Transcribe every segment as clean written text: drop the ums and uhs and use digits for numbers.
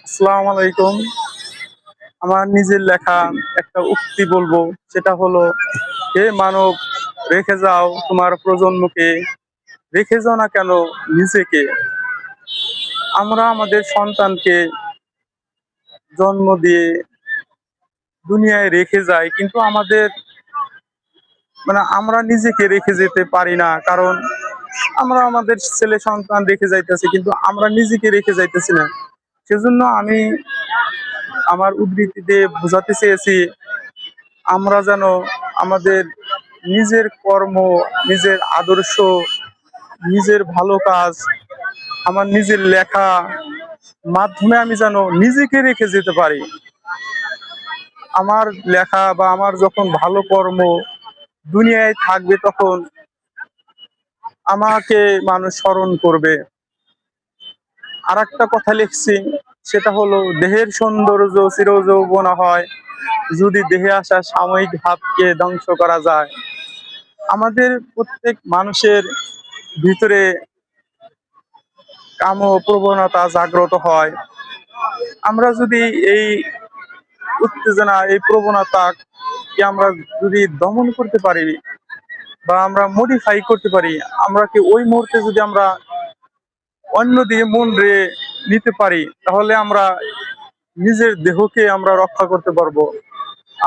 আসসালামু আলাইকুম। আমার নিজের লেখা একটা উক্তি বলবো, সেটা হলো, হে মানব, রেখে যাও তোমার প্রজন্মকে, রেখে যাও না কেন নিজেকে। আমরা আমাদের সন্তানকে জন্ম দিয়ে দুনিয়ায় রেখে যাই, কিন্তু আমাদের আমরা নিজেকে রেখে যেতে পারি না। কারণ আমরা আমাদের ছেলে সন্তান রেখে যাইতেছি, কিন্তু আমরা নিজেকে রেখে যাইতেছি না। সেজন্য আমি আমার উদ্ধৃতি দিয়ে বোঝাতে চেয়েছি, আমরা যেন আমাদের নিজের কর্ম, নিজের আদর্শ, নিজের ভালো কাজ, আমার নিজের লেখা মাধ্যমে আমি যেন নিজেকে রেখে যেতে পারি। আমার লেখা বা আমার যখন ভালো কর্ম দুনিয়ায় থাকবে, তখন আমাকে মানুষ স্মরণ করবে। আর একটা কথা লিখছি, সেটা হলো, দেহের সৌন্দর্য চিরযৌবনা হয়, যদি দেহে আসা সাময়িক ভাবকে ধ্বংস করা যায়। আমাদের প্রত্যেক মানুষের ভিতরে কাম প্রবণতা জাগ্রত হয়। আমরা যদি এই উত্তেজনা, এই প্রবণতাকে আমরা যদি দমন করতে পারি বা আমরা মডিফাই করতে পারি, আমরা কি ওই মুহূর্তে যদি আমরা অন্য দিয়ে মন রে নিতে পারি, তাহলে আমরা নিজের দেহকে আমরা রক্ষা করতে পারবো।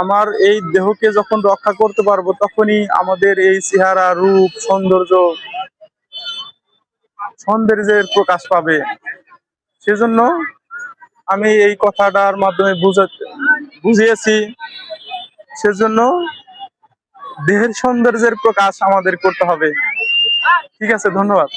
আমার এই দেহকে যখন রক্ষা করতে পারবো, তখনই আমাদের এই চেহারা, রূপ, সৌন্দর্যের প্রকাশ পাবে। সেজন্য আমি এই কথাটার মাধ্যমে বুঝিয়েছি। সেজন্য দেহের সৌন্দর্যের প্রকাশ আমাদের করতে হবে। ঠিক আছে, ধন্যবাদ।